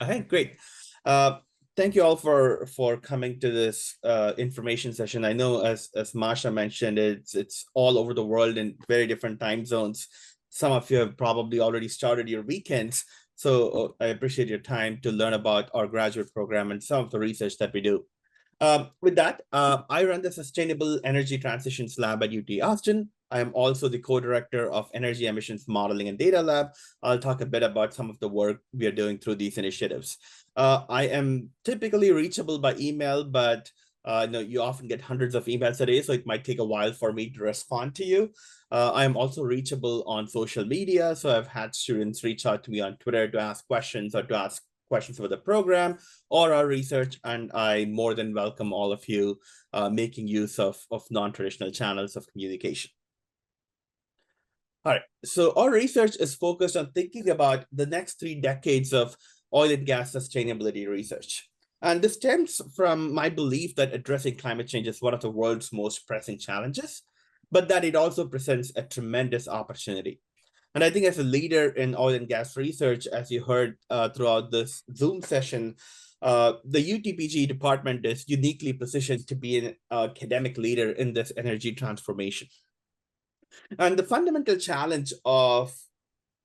Okay, great. Uh, Thank you all for coming to this information session. I know, as Masha mentioned, it's all over the world in very different time zones. Some of you have probably already started your weekends, so I appreciate your time to learn about our graduate program and some of the research that we do. With that, I run the Sustainable Energy Transitions Lab at UT Austin. I am also the co-director of Energy Emissions Modeling and Data Lab. I'll talk a bit about some of the work we are doing through these initiatives. I am typically reachable by email, but you often get hundreds of emails a day, so it might take a while for me to respond to you. I am also reachable on social media, so I've had students reach out to me on Twitter to ask questions or to ask questions about the program or our research, and I more than welcome all of you making use of non-traditional channels of communication. All right, so our research is focused on thinking about the next 3 decades of oil and gas sustainability research. And this stems from my belief that addressing climate change is one of the world's most pressing challenges, but that it also presents a tremendous opportunity. And I think as a leader in oil and gas research, as you heard throughout this Zoom session, the UTPG department is uniquely positioned to be an academic leader in this energy transformation. And the fundamental challenge of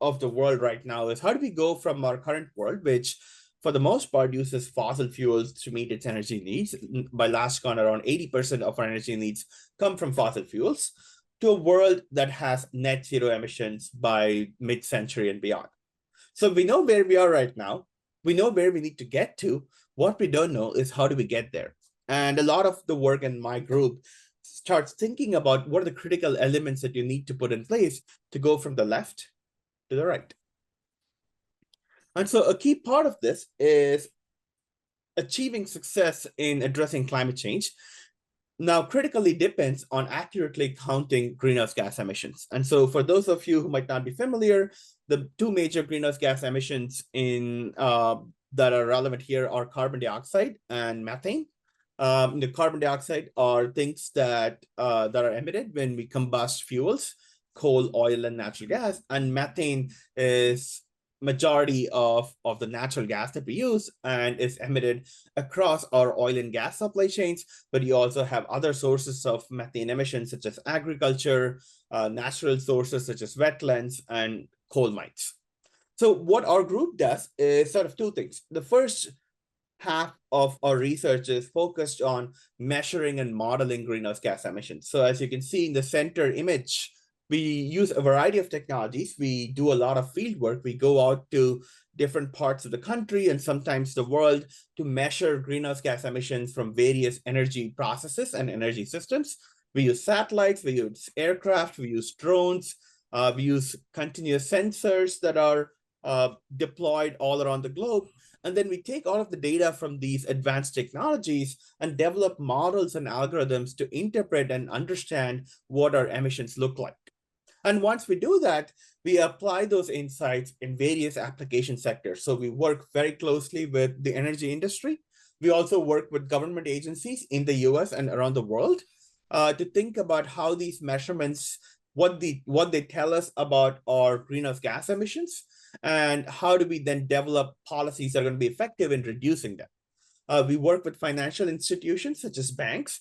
the world right now is how do we go from our current world, which for the most part uses fossil fuels to meet its energy needs. By last count, around 80% of our energy needs come from fossil fuels, to a world that has net zero emissions by mid-century and beyond. So we know where we are right now. We know where we need to get to. What we don't know is how do we get there? And a lot of the work in my group starts thinking about what are the critical elements that you need to put in place to go from the left to the right. And so a key part of this is achieving success in addressing climate change now critically depends on accurately counting greenhouse gas emissions. And so for those of you who might not be familiar, the two major greenhouse gas emissions that are relevant here are carbon dioxide and methane. The carbon dioxide are things that are emitted when we combust fuels, coal, oil, and natural gas, and methane is majority of the natural gas that we use and is emitted across our oil and gas supply chains, but you also have other sources of methane emissions such as agriculture, natural sources such as wetlands and coal mines. So what our group does is sort of two things. The first half of our research is focused on measuring and modeling greenhouse gas emissions. So as you can see in the center image, we use a variety of technologies. We do a lot of field work. We go out to different parts of the country and sometimes the world to measure greenhouse gas emissions from various energy processes and energy systems. We use satellites, we use aircraft, we use drones, we use continuous sensors that are deployed all around the globe. And then we take all of the data from these advanced technologies and develop models and algorithms to interpret and understand what our emissions look like. And once we do that, we apply those insights in various application sectors. So we work very closely with the energy industry. We also work with government agencies in the US and around the world to think about how these measurements, what they tell us about our greenhouse gas emissions, and how do we then develop policies that are going to be effective in reducing them. We work with financial institutions such as banks,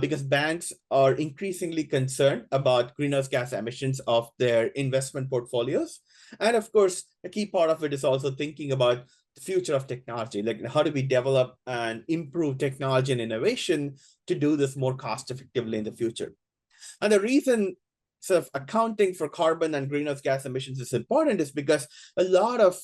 because banks are increasingly concerned about greenhouse gas emissions of their investment portfolios. And of course, a key part of it is also thinking about the future of technology. Like, how do we develop and improve technology and innovation to do this more cost effectively in the future? And the reason sort of accounting for carbon and greenhouse gas emissions is important is because a lot of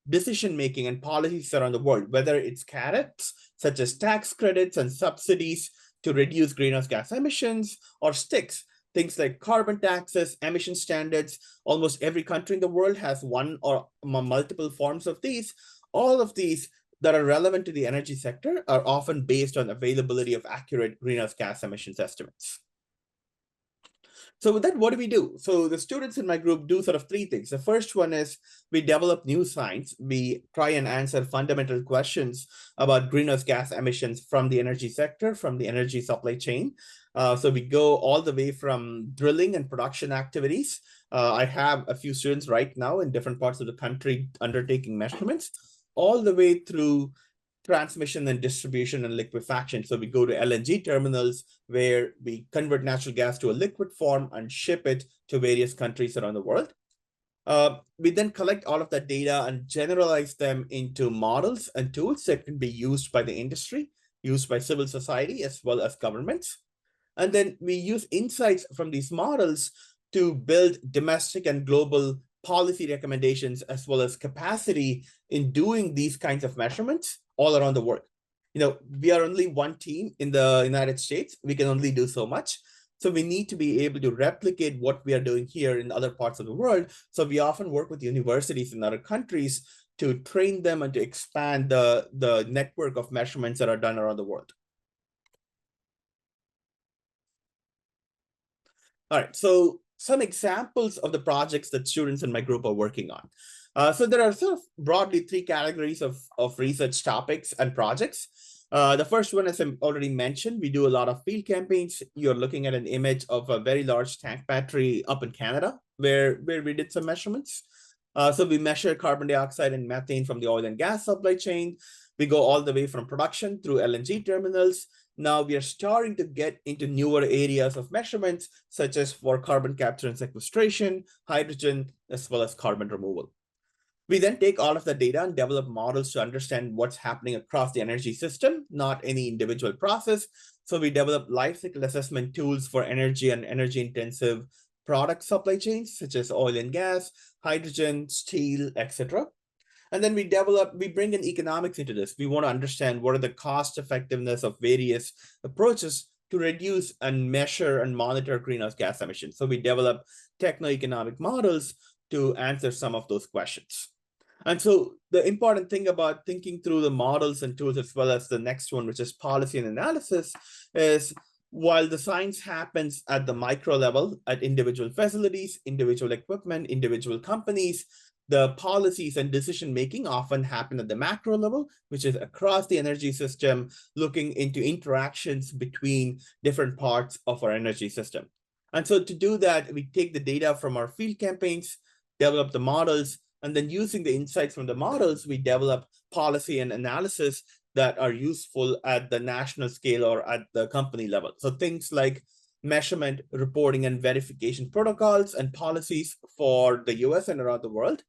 decision making and policies around the world, whether it's carrots such as tax credits and subsidies to reduce greenhouse gas emissions, or sticks, things like carbon taxes, emission standards. Almost every country in the world has one or multiple forms of these. All of these that are relevant to the energy sector are often based on availability of accurate greenhouse gas emissions estimates. So with that, what do we do? So the students in my group do sort of three things. The first one is we develop new science. We try and answer fundamental questions about greenhouse gas emissions from the energy sector, from the energy supply chain. So we go all the way from drilling and production activities. I have a few students right now in different parts of the country undertaking measurements, all the way through transmission and distribution and liquefaction. So we go to LNG terminals where we convert natural gas to a liquid form and ship it to various countries around the world. We then collect all of that data and generalize them into models and tools that can be used by the industry, used by civil society, as well as governments. And then we use insights from these models to build domestic and global policy recommendations, as well as capacity in doing these kinds of measurements all around the world. We are only one team in the United States. We can only do so much. So we need to be able to replicate what we are doing here in other parts of the world. So we often work with universities in other countries to train them and to expand the network of measurements that are done around the world. All right, so some examples of the projects that students in my group are working on. So there are sort of broadly three categories of research topics and projects. The first one, as I already mentioned, we do a lot of field campaigns. You're looking at an image of a very large tank battery up in Canada, where we did some measurements. So we measure carbon dioxide and methane from the oil and gas supply chain. We go all the way from production through LNG terminals. Now we are starting to get into newer areas of measurements, such as for carbon capture and sequestration, hydrogen, as well as carbon removal. We then take all of the data and develop models to understand what's happening across the energy system, not any individual process. So we develop life cycle assessment tools for energy and energy intensive product supply chains, such as oil and gas, hydrogen, steel, etc. And then we bring in economics into this. We want to understand what are the cost effectiveness of various approaches to reduce and measure and monitor greenhouse gas emissions. So we develop techno-economic models to answer some of those questions. And so the important thing about thinking through the models and tools, as well as the next one, which is policy and analysis, is while the science happens at the micro level, at individual facilities, individual equipment, individual companies, the policies and decision-making often happen at the macro level, which is across the energy system, looking into interactions between different parts of our energy system. And so to do that, we take the data from our field campaigns, develop the models, and then using the insights from the models, we develop policy and analysis that are useful at the national scale or at the company level. So things like measurement, reporting, and verification protocols and policies for the US and around the world.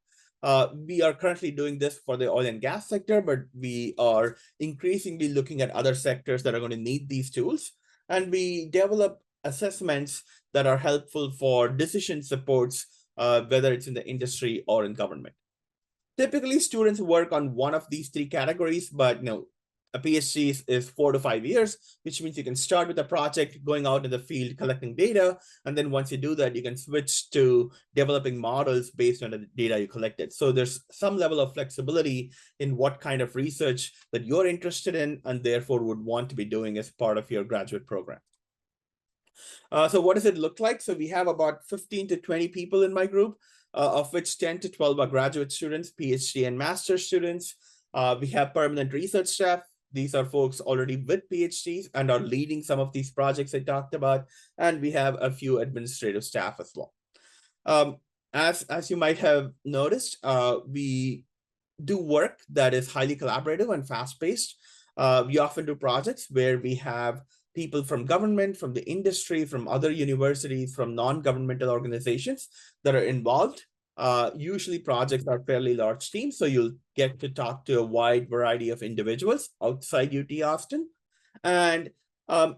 We are currently doing this for the oil and gas sector, but we are increasingly looking at other sectors that are going to need these tools. And we develop assessments that are helpful for decision supports, whether it's in the industry or in government. Typically, students work on one of these three categories, but a PhD is 4 to 5 years, which means you can start with a project, going out in the field, collecting data. And then once you do that, you can switch to developing models based on the data you collected. So there's some level of flexibility in what kind of research that you're interested in and therefore would want to be doing as part of your graduate program. So what does it look like? So we have about 15 to 20 people in my group, of which 10 to 12 are graduate students, PhD and master students. We have permanent research staff. These are folks already with PhDs and are leading some of these projects I talked about. And we have a few administrative staff as well. As you might have noticed, we do work that is highly collaborative and fast-paced. We often do projects where we have people from government, from the industry, from other universities, from non-governmental organizations that are involved. Usually projects are fairly large teams, so you'll get to talk to a wide variety of individuals outside UT Austin. And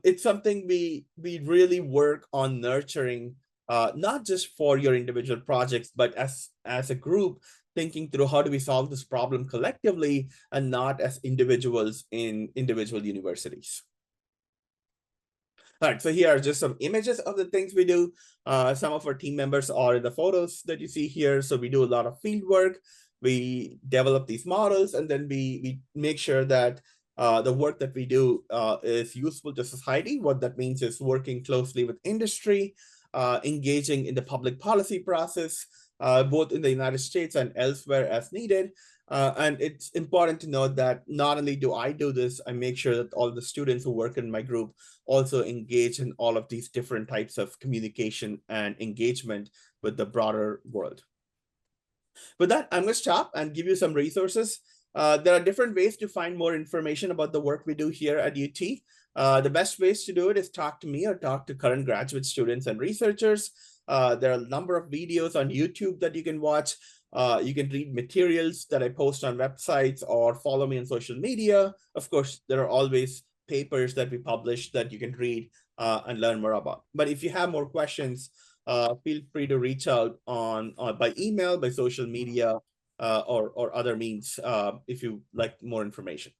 it's something we really work on nurturing, not just for your individual projects, but as a group, thinking through how do we solve this problem collectively and not as individuals in individual universities. All right, so here are just some images of the things we do. Some of our team members are in the photos that you see here. So we do a lot of field work. We develop these models, and then we make sure that the work that we do is useful to society. What that means is working closely with industry, engaging in the public policy process, both in the United States and elsewhere as needed. And it's important to note that not only do I do this, I make sure that all the students who work in my group also engage in all of these different types of communication and engagement with the broader world. With that, I'm going to stop and give you some resources. There are different ways to find more information about the work we do here at UT. The best ways to do it is talk to me or talk to current graduate students and researchers. There are a number of videos on YouTube that you can watch. You can read materials that I post on websites or follow me on social media. Of course, there are always papers that we publish that you can read and learn more about. But if you have more questions, feel free to reach out on by email, by social media, or other means if you like more information.